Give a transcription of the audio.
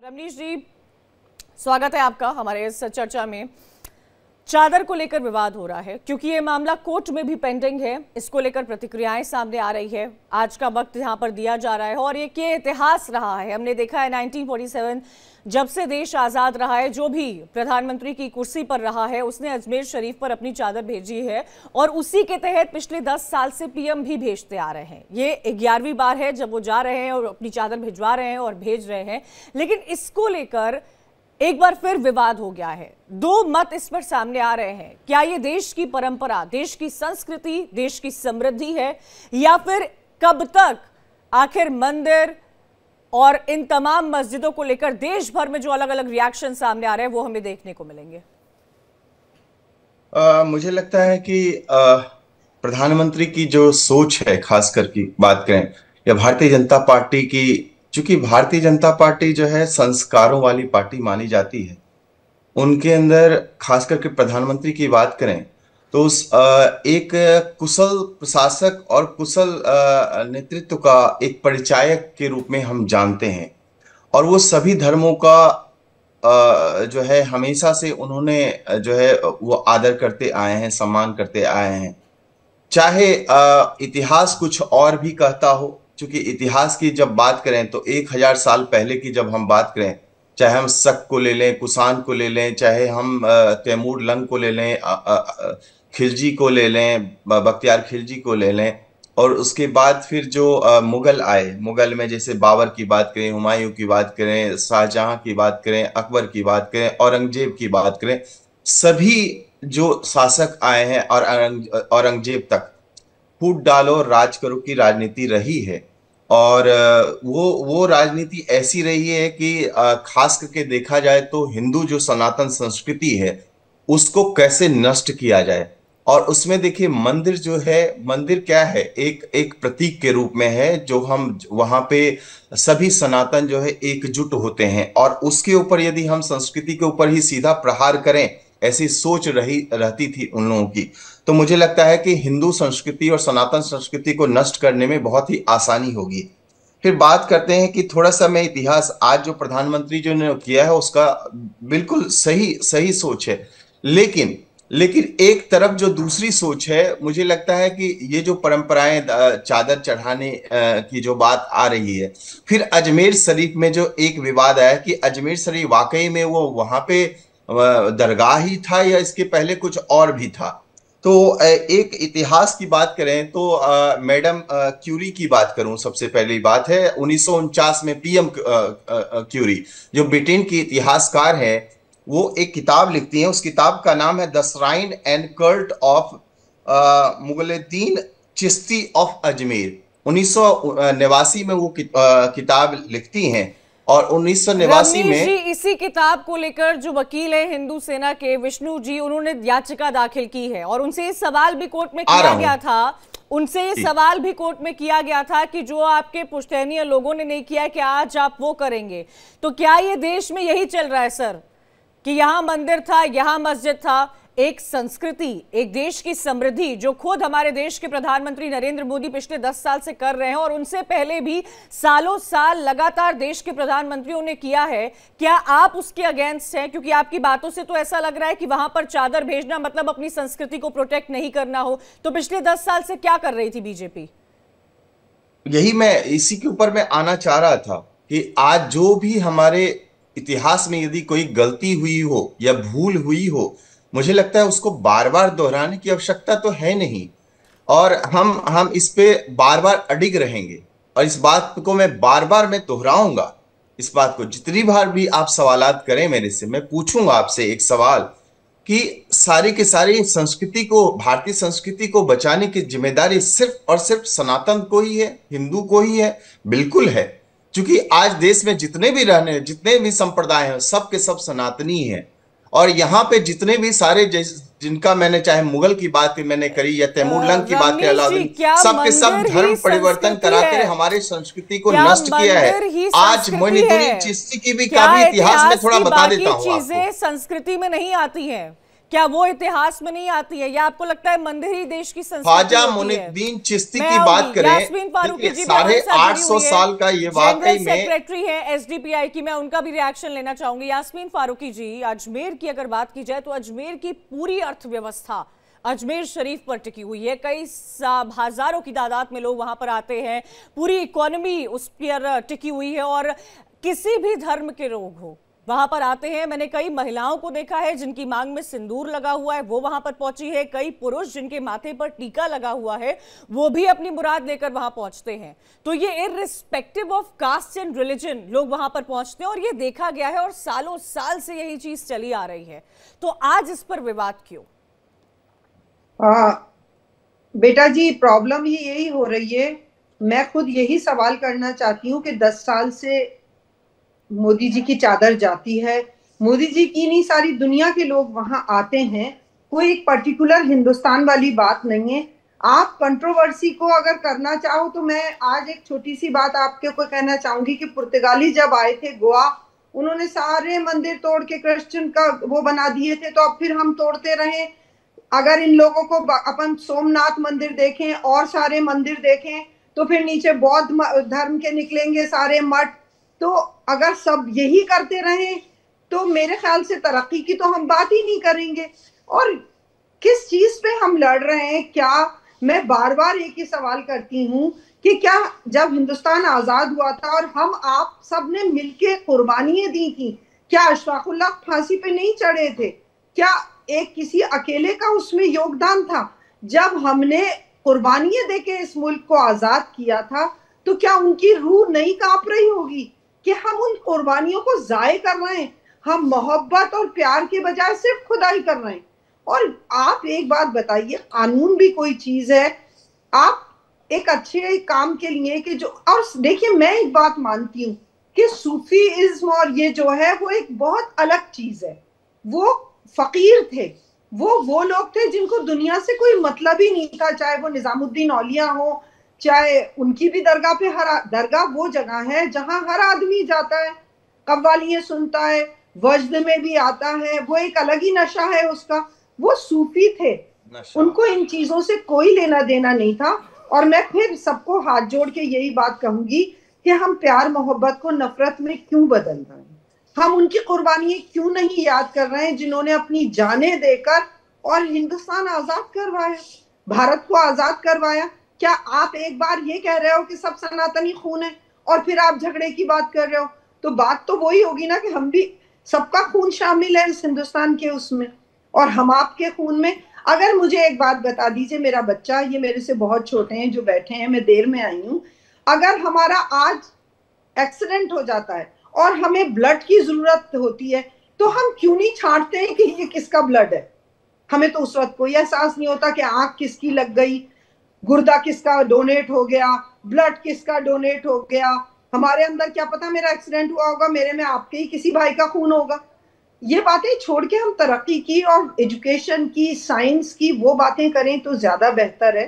रमनीश जी, स्वागत है आपका हमारे इस चर्चा में। चादर को लेकर विवाद हो रहा है क्योंकि ये मामला कोर्ट में भी पेंडिंग है। इसको लेकर प्रतिक्रियाएं सामने आ रही है। आज का वक्त यहाँ पर दिया जा रहा है और ये क्या इतिहास रहा है। हमने देखा है 1947 जब से देश आज़ाद रहा है, जो भी प्रधानमंत्री की कुर्सी पर रहा है उसने अजमेर शरीफ पर अपनी चादर भेजी है और उसी के तहत पिछले 10 साल से पीएम भी भेजते आ रहे हैं। ये 11वीं बार है जब वो जा रहे हैं और अपनी चादर भिजवा रहे हैं और भेज रहे हैं। लेकिन इसको लेकर एक बार फिर विवाद हो गया है। दो मत इस पर सामने आ रहे हैं। क्या ये देश की परंपरा, देश की संस्कृति, देश की समृद्धि है, या फिर कब तक आखिर मंदिर और इन तमाम मस्जिदों को लेकर देश भर में जो अलग अलग रिएक्शन सामने आ रहे हैं वो हमें देखने को मिलेंगे? मुझे लगता है कि प्रधानमंत्री की जो सोच है, खासकर की बात करें, या भारतीय जनता पार्टी की, चूंकि भारतीय जनता पार्टी जो है संस्कारों वाली पार्टी मानी जाती है, उनके अंदर खास करके प्रधानमंत्री की बात करें तो उस एक कुशल प्रशासक और कुशल नेतृत्व का एक परिचायक के रूप में हम जानते हैं। और वो सभी धर्मों का जो है हमेशा से उन्होंने जो है वो आदर करते आए हैं, सम्मान करते आए हैं। चाहे इतिहास कुछ और भी कहता हो, क्योंकि इतिहास की जब बात करें तो 1000 साल पहले की जब हम बात करें, चाहे हम शक को ले लें, कुषाण को ले लें, चाहे हम तैमूर लंग को ले लें, खिलजी को ले लें, बख्तियार खिलजी को ले लें, और उसके बाद फिर जो मुगल आए, मुगल में जैसे बाबर की बात करें, हुमायूं की बात करें, शाहजहां की बात करें, अकबर की बात करें, औरंगजेब की बात करें, सभी जो शासक आए हैं और औरंगजेब तक फूट डालो राज करो की राजनीति रही है। और वो राजनीति ऐसी रही है कि खास करके देखा जाए तो हिंदू जो सनातन संस्कृति है उसको कैसे नष्ट किया जाए। और उसमें देखिए मंदिर जो है, मंदिर क्या है, एक प्रतीक के रूप में है, जो हम वहां पे सभी सनातन जो है एकजुट होते हैं। और उसके ऊपर यदि हम संस्कृति के ऊपर ही सीधा प्रहार करें, ऐसी सोच रहती थी उन लोगों की, तो मुझे लगता है कि हिंदू संस्कृति और सनातन संस्कृति को नष्ट करने में बहुत ही आसानी होगी। फिर बात करते हैं कि थोड़ा सा मैं इतिहास, आज जो प्रधानमंत्री जो ने किया है उसका बिल्कुल सही सोच है, लेकिन एक तरफ जो दूसरी सोच है, मुझे लगता है कि ये जो परंपराएं चादर चढ़ाने की जो बात आ रही है, फिर अजमेर शरीफ में जो एक विवाद आया कि अजमेर शरीफ वाकई में वो वहां पे दरगाह ही था या इसके पहले कुछ और भी था। तो एक इतिहास की बात करें तो मैडम क्यूरी की बात करूं, सबसे पहली बात है 1949 में पीएम क्यूरी जो ब्रिटेन की इतिहासकार है, वो एक किताब लिखती हैं। उस किताब का नाम है the shrine and cult of Mugaluddin Chishti of Ajmer. 1989 में वो किताब लिखती हैं और 1989 में जी इसी किताब को लेकर जो वकील है हिंदू सेना के विष्णु जी, उन्होंने याचिका दाखिल की है और उनसे ये सवाल भी कोर्ट में किया गया था, कि जो आपके पुश्तैनी लोगों ने नहीं किया कि आज आप वो करेंगे। तो क्या ये देश में यही चल रहा है सर कि यहाँ मंदिर था, यहाँ मस्जिद था? एक संस्कृति, एक देश की समृद्धि जो खुद हमारे देश के प्रधानमंत्री नरेंद्र मोदी पिछले 10 साल से कर रहे हैं और उनसे पहले भी सालों साल लगातार देश के प्रधानमंत्रियों ने किया है, क्या आप उसके अगेंस्ट हैं? क्योंकि आपकी बातों से तो ऐसा लग रहा है कि वहां पर चादर भेजना मतलब अपनी संस्कृति को प्रोटेक्ट नहीं करना हो। तो पिछले 10 साल से क्या कर रही थी बीजेपी? यही मैं इसी के ऊपर मैं आना चाह रहा था कि आज जो भी हमारे इतिहास में यदि कोई गलती हुई हो या भूल हुई हो, मुझे लगता है उसको बार बार दोहराने की आवश्यकता तो है नहीं। और हम इस पे बार बार अडिग रहेंगे और इस बात को मैं बार बार मैं दोहराऊंगा। इस बात को जितनी बार भी आप सवालात करें मेरे से, मैं पूछूंगा आपसे एक सवाल कि सारी की सारी संस्कृति को, भारतीय संस्कृति को बचाने की जिम्मेदारी सिर्फ और सिर्फ सनातन को ही है, हिंदू को ही है? बिल्कुल है, क्योंकि आज देश में जितने भी संप्रदाय हैं सब के सब सनातनी हैं। और यहाँ पे जितने भी सारे जिनका मैंने, चाहे मुगल की बात मैंने करी या तैमूर लंग की बात करी, अलाउद्दीन, सब के सब धर्म परिवर्तन कराकर हमारे संस्कृति को नष्ट किया है। आज मोइनुद्दीन चिश्ती की भी काफी इतिहास में थोड़ा बता देता हूँ आपको। चीजें संस्कृति में नहीं आती हैं, क्या वो इतिहास में नहीं आती है, या आपको लगता है मंदिर ही देश की संस्कृति ख्वाजा होती है? मुइनुद्दीन चिश्ती मैं की बात करें, यास्मीन फारूकी जी भी साढ़े हमारे साथ जुड़ी 800 हुई है, साल का ये जनरल वाकई में। सेक्रेटरी है एसडीपीआई की, मैं उनका भी रिएक्शन लेना चाहूंगी। यास्मीन फारूकी जी, अजमेर की अगर बात की जाए तो अजमेर की पूरी अर्थव्यवस्था अजमेर शरीफ पर टिकी हुई है। कई हजारों की तादाद में लोग वहां पर आते हैं, पूरी इकोनॉमी उस पर टिकी हुई है, और किसी भी धर्म के लोग हो वहां पर आते हैं। मैंने कई महिलाओं को देखा है जिनकी मांग में सिंदूर लगा हुआ है, वो वहां पर पहुंची है। कई पुरुष जिनके माथे पर टीका लगा हुआ है, वो भी अपनी मुराद लेकर वहां पहुंचते हैं। तो ये irrespective of caste and religion लोग वहां पर पहुंचते हैं, और ये देखा गया है और सालों साल से यही चीज चली आ रही है। तो आज इस पर विवाद क्यों? बेटा जी, प्रॉब्लम ही यही हो रही है। मैं खुद यही सवाल करना चाहती हूँ कि 10 साल से मोदी जी की चादर जाती है। मोदी जी की नहीं, सारी दुनिया के लोग वहां आते हैं। कोई एक पर्टिकुलर हिंदुस्तान वाली बात नहीं है। आप कंट्रोवर्सी को अगर करना चाहो तो मैं आज एक छोटी सी बात आपके को कहना चाहूंगी कि पुर्तगाली जब आए थे गोवा, उन्होंने सारे मंदिर तोड़ के क्रिश्चियन का वो बना दिए थे, तो अब फिर हम तोड़ते रहे। अगर इन लोगों को अपन सोमनाथ मंदिर देखें और सारे मंदिर देखें तो फिर नीचे बौद्ध धर्म के निकलेंगे सारे मठ। तो अगर सब यही करते रहे तो मेरे ख्याल से तरक्की की तो हम बात ही नहीं करेंगे। और किस चीज पे हम लड़ रहे हैं? क्या मैं बार बार एक ही सवाल करती हूँ कि क्या जब हिंदुस्तान आजाद हुआ था और हम आप सब ने मिलके कुर्बानियां दी थी, क्या अशफाकुल्लाह फांसी पे नहीं चढ़े थे? क्या एक किसी अकेले का उसमें योगदान था? जब हमने कुर्बानियां देके इस मुल्क को आजाद किया था तो क्या उनकी रूह नहीं कांप रही होगी कि हम उन कुर्बानियों को जाये कर रहे हैं? हम मोहब्बत और प्यार के बजाय सिर्फ खुदाई कर रहे हैं। और आप एक बात बताइए, कानून भी कोई चीज है? आप एक अच्छे काम के लिए कि जो, और देखिए मैं एक बात मानती हूँ कि सूफीइज्म और ये जो है वो एक बहुत अलग चीज है। वो फकीर थे, वो लोग थे जिनको दुनिया से कोई मतलब ही नहीं था, चाहे वो निजामुद्दीन औलिया हो, चाहे उनकी भी दरगाह पे, हर दरगाह वो जगह है जहां हर आदमी जाता है, कव्वालियां सुनता है, वजद में भी आता है, वो एक अलग ही नशा है उसका। वो सूफी थे, उनको इन चीजों से कोई लेना देना नहीं था। और मैं फिर सबको हाथ जोड़ के यही बात कहूंगी कि हम प्यार मोहब्बत को नफरत में क्यों बदल रहे हैं? हम उनकी कुर्बानियां क्यों नहीं याद कर रहे हैं जिन्होंने अपनी जानें देकर और हिंदुस्तान आजाद करवाया, भारत को आजाद करवाया? क्या आप एक बार ये कह रहे हो कि सब सनातनी खून है और फिर आप झगड़े की बात कर रहे हो? तो बात तो वही होगी ना कि हम भी, सबका खून शामिल है इस हिंदुस्तान के उसमें, और हम आपके खून में। अगर मुझे एक बात बता दीजिए, मेरा बच्चा, ये मेरे से बहुत छोटे हैं जो बैठे हैं, मैं देर में आई हूँ, अगर हमारा आज एक्सीडेंट हो जाता है और हमें ब्लड की जरूरत होती है तो हम क्यों नहीं छांटते हैं कि ये किसका ब्लड है? हमें तो उस वक्त कोई एहसास नहीं होता कि आंख किसकी लग गई, गुर्दा किसका डोनेट हो गया, ब्लड किसका डोनेट हो गया। हमारे अंदर क्या पता मेरा एक्सीडेंट हुआ होगा, मेरे में आपके ही किसी भाई का खून होगा। ये बातें छोड़ के हम तरक्की की और एजुकेशन की, साइंस की वो बातें करें तो ज्यादा बेहतर है।